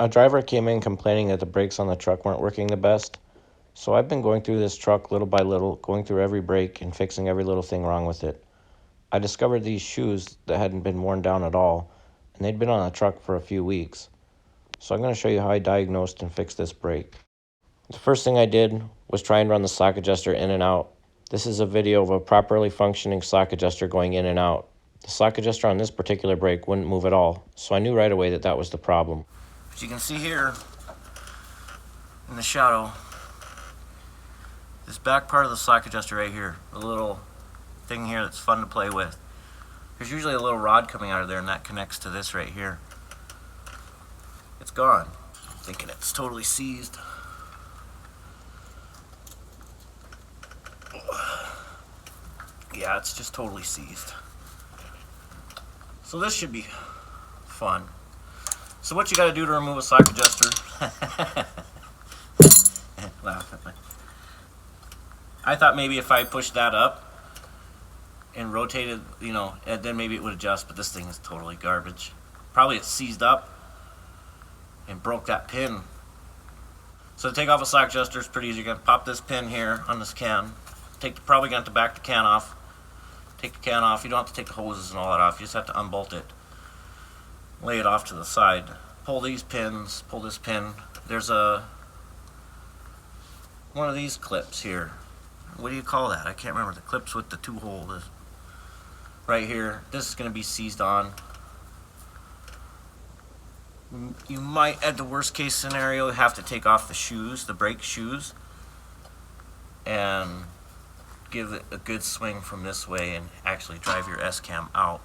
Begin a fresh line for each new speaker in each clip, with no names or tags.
A driver came in complaining that the brakes on the truck weren't working the best, so I've been going through this truck little by little, going through every brake and fixing every little thing wrong with it. I discovered these shoes that hadn't been worn down at all, and they'd been on the truck for a few weeks. So I'm going to show you how I diagnosed and fixed this brake. The first thing I did was try and run the slack adjuster in and out. This is a video of a properly functioning slack adjuster going in and out. The slack adjuster on this particular brake wouldn't move at all, so I knew right away that that was the problem. As you can see here in the shadow, this back part of the slack adjuster right here, the little thing here that's fun to play with. There's usually a little rod coming out of there, and that connects to this right here. It's gone. I'm thinking it's totally seized. Yeah, it's just totally seized. So this should be fun. So what you got to do to remove a slack adjuster? Laugh at me. I thought maybe if I pushed that up and rotated, and then maybe it would adjust, but this thing is totally garbage. Probably it's seized up and broke that pin. So to take off a slack adjuster is pretty easy. You're going to pop this pin here on this can. Probably going to back the can off. Take the can off. You don't have to take the hoses and all that off. You just have to unbolt it. Lay it off to the side. Pull these pins. Pull this pin. There's one of these clips here. What do you call that? I can't remember. The clips with the two holes. Right here. This is going to be seized on. You might, at the worst case scenario, have to take off the shoes, the brake shoes, and give it a good swing from this way and actually drive your S-cam out.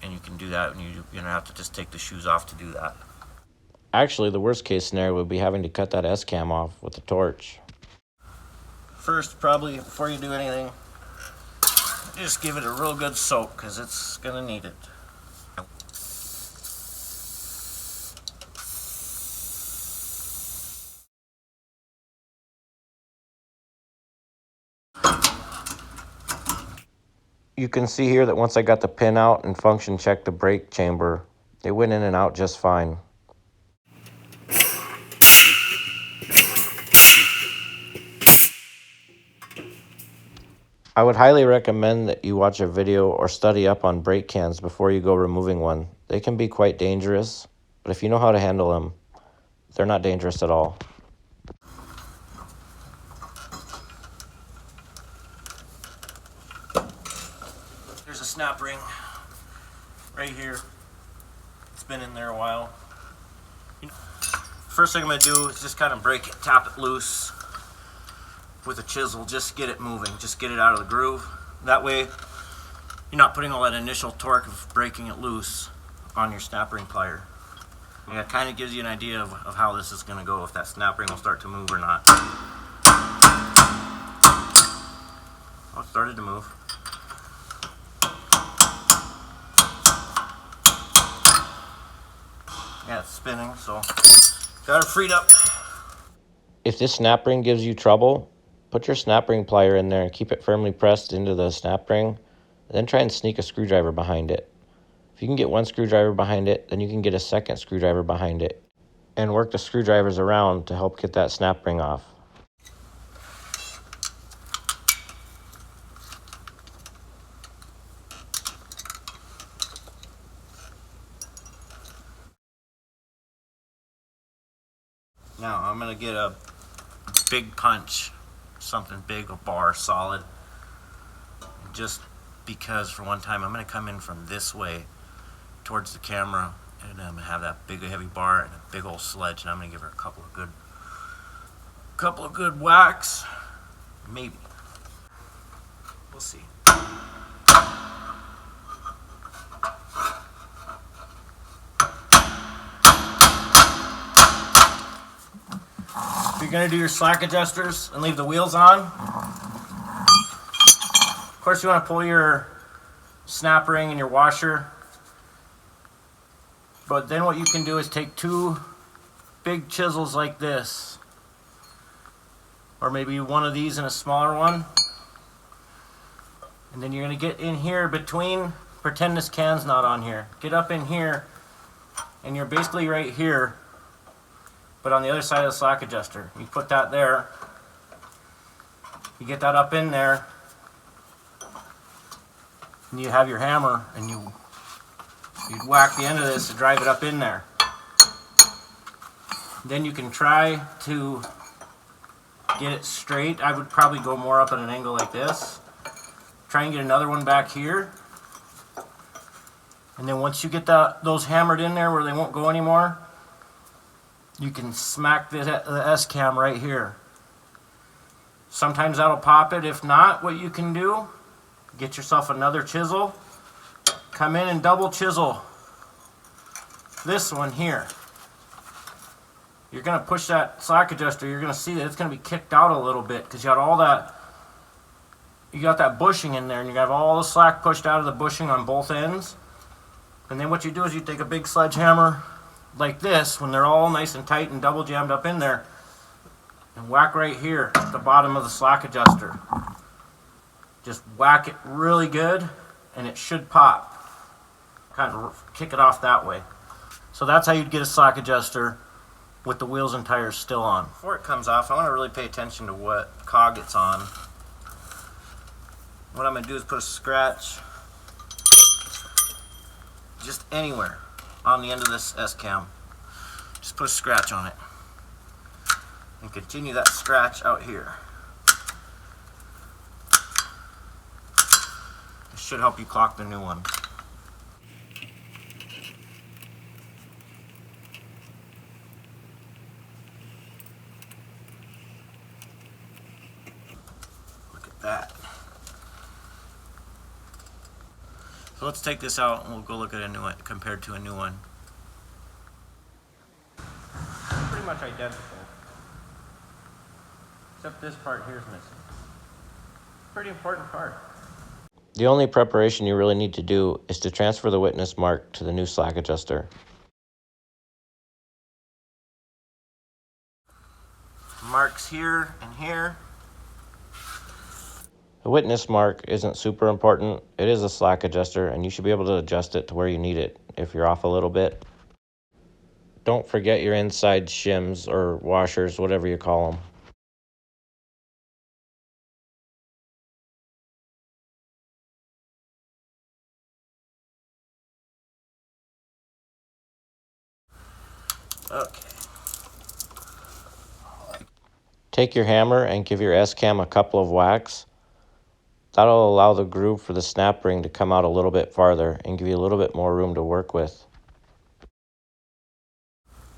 And you can do that, and you don't have to just take the shoes off to do that. Actually, the worst case scenario would be having to cut that S-cam off with a torch. First, probably before you do anything, just give it a real good soak, because it's going to need it. You can see here that once I got the pin out and function checked the brake chamber, it went in and out just fine. I would highly recommend that you watch a video or study up on brake cans before you go removing one. They can be quite dangerous, but if you know how to handle them, they're not dangerous at all. There's a snap ring right here. It's been in there a while. First thing I'm going to do is just kind of break it, tap it loose with a chisel. Just get it moving, just get it out of the groove. That way you're not putting all that initial torque of breaking it loose on your snap ring plier. And it kind of gives you an idea of how this is going to go, if that snap ring will start to move or not. Oh, it started to move. Yeah, it's spinning, so got it freed up. If this snap ring gives you trouble, put your snap ring plier in there and keep it firmly pressed into the snap ring, and then try and sneak a screwdriver behind it. If you can get one screwdriver behind it, then you can get a second screwdriver behind it and work the screwdrivers around to help get that snap ring off. Now I'm going to get a big punch, something big, a bar, solid, just because for one time I'm going to come in from this way towards the camera, and I'm going to have that big heavy bar and a big old sledge, and I'm going to give her a couple of good whacks, maybe. We'll see. If you're going to do your slack adjusters and leave the wheels on, of course you want to pull your snap ring and your washer, but then what you can do is take two big chisels like this, or maybe one of these and a smaller one, and then you're going to get in here between, pretend this can's not on here, get up in here and you're basically right here, but on the other side of the slack adjuster. You put that there, you get that up in there, and you have your hammer, and you'd whack the end of this to drive it up in there. Then you can try to get it straight. I would probably go more up at an angle like this. Try and get another one back here. And then once you get those hammered in there where they won't go anymore, you can smack the S-cam right here. Sometimes that'll pop it. If not, what you can do, get yourself another chisel, come in and double chisel this one here. You're going to push that slack adjuster, you're going to see that it's going to be kicked out a little bit because you got all that, you got that bushing in there, and you have all the slack pushed out of the bushing on both ends. And then what you do is you take a big sledgehammer like this, when they're all nice and tight and double jammed up in there, and whack right here at the bottom of the slack adjuster. Just whack it really good, and it should pop. Kind of kick it off that way. So that's how you'd get a slack adjuster with the wheels and tires still on. Before it comes off, I want to really pay attention to what cog it's on. What I'm going to do is put a scratch just anywhere on the end of this S-cam. Just put a scratch on it. And continue that scratch out here. It should help you clock the new one. That. So let's take this out and we'll go look at a new one compared to a new one. Pretty much identical, except this part here is missing. Pretty important part. The only preparation you really need to do is to transfer the witness mark to the new slack adjuster. Marks here and here. The witness mark isn't super important. It is a slack adjuster, and you should be able to adjust it to where you need it if you're off a little bit. Don't forget your inside shims or washers, whatever you call them. Okay. Take your hammer and give your S-cam a couple of whacks. That'll allow the groove for the snap ring to come out a little bit farther and give you a little bit more room to work with.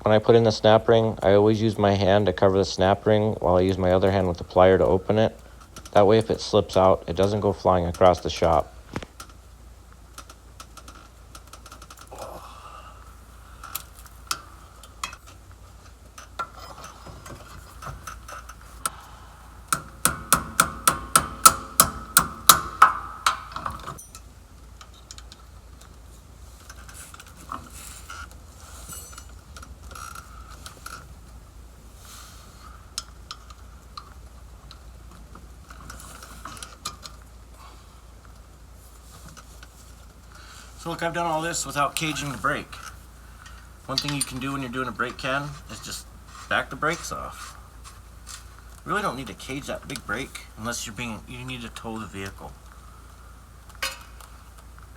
When I put in the snap ring, I always use my hand to cover the snap ring while I use my other hand with the plier to open it. That way if it slips out, it doesn't go flying across the shop. So look, I've done all this without caging the brake. One thing you can do when you're doing a brake can is just back the brakes off. You really don't need to cage that big brake unless you need to tow the vehicle.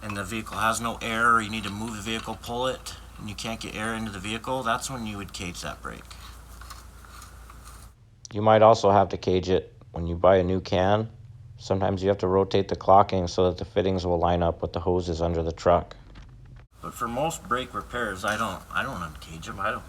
And the vehicle has no air, or you need to move the vehicle, pull it, and you can't get air into the vehicle. That's when you would cage that brake. You might also have to cage it when you buy a new can. Sometimes you have to rotate the clocking so that the fittings will line up with the hoses under the truck. But for most brake repairs, I don't uncage them. I don't.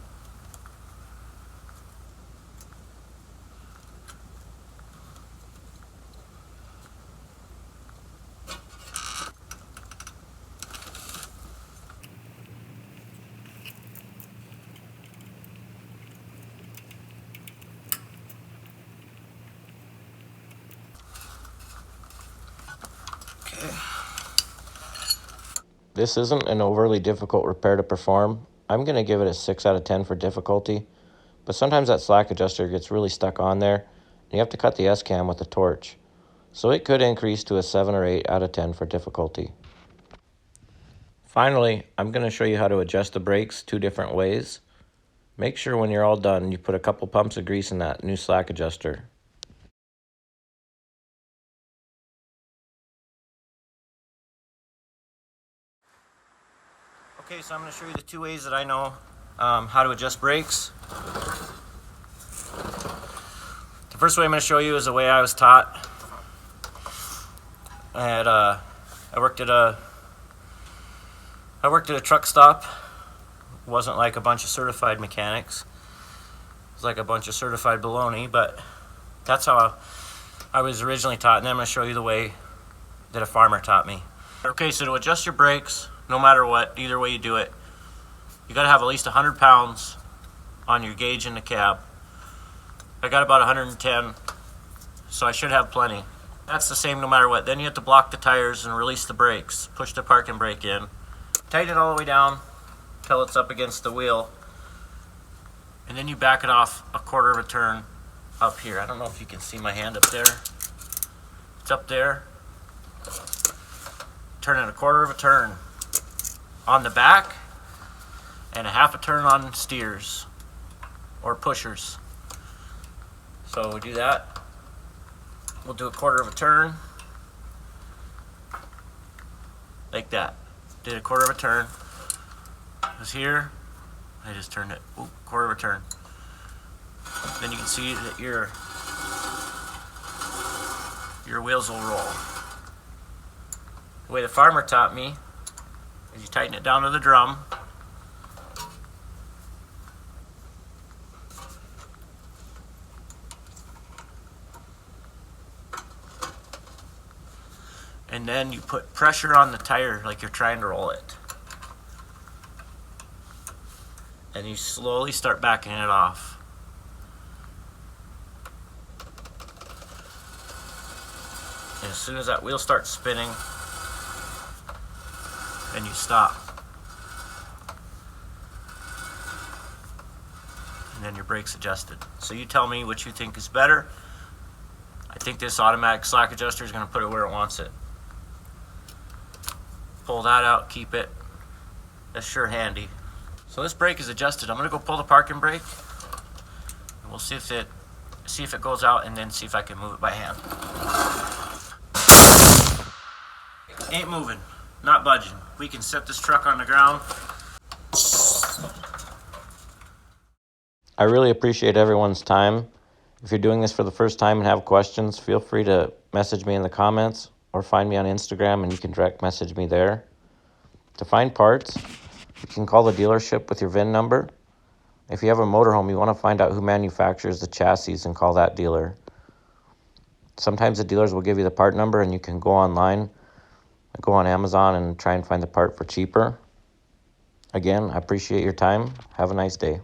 This isn't an overly difficult repair to perform. I'm going to give it a 6 out of 10 for difficulty, but sometimes that slack adjuster gets really stuck on there, and you have to cut the S-cam with a torch. So it could increase to a 7 or 8 out of 10 for difficulty. Finally, I'm going to show you how to adjust the brakes 2 different ways. Make sure when you're all done, you put a couple pumps of grease in that new slack adjuster. Okay, so I'm going to show you the 2 ways that I know how to adjust brakes. The first way I'm going to show you is the way I was taught. I worked at a truck stop. It wasn't like a bunch of certified mechanics. It was like a bunch of certified baloney, but that's how I was originally taught, and then I'm going to show you the way that a farmer taught me. Okay, so to adjust your brakes, no matter what, either way you do it, you got to have at least 100 pounds on your gauge in the cab. I got about 110, so I should have plenty. That's the same no matter what. Then you have to block the tires and release the brakes. Push the parking brake in. Tighten it all the way down until it's up against the wheel. And then you back it off a quarter of a turn up here. I don't know if you can see my hand up there. It's up there. Turn it a quarter of a turn on the back and a half a turn on steers or pushers. So we do that. We'll do a quarter of a turn like that. Did a quarter of a turn. It was here. I just turned it. Ooh, quarter of a turn. Then you can see that your wheels will roll. The way the farmer taught me is you tighten it down to the drum. And then you put pressure on the tire like you're trying to roll it. And you slowly start backing it off. And as soon as that wheel starts spinning, then you stop. And then your brake's adjusted. So you tell me what you think is better. I think this automatic slack adjuster is going to put it where it wants it. Pull that out, keep it. That's sure handy. So this brake is adjusted. I'm going to go pull the parking brake. And we'll see if it goes out, and then see if I can move it by hand. Ain't moving, not budging. We can set this truck on the ground. I really appreciate everyone's time. If you're doing this for the first time and have questions, feel free to message me in the comments or find me on Instagram and you can direct message me there. To find parts, you can call the dealership with your VIN number. If you have a motorhome, you want to find out who manufactures the chassis and call that dealer. Sometimes the dealers will give you the part number and you can go online, go on Amazon and try and find the part for cheaper. Again, I appreciate your time. Have a nice day.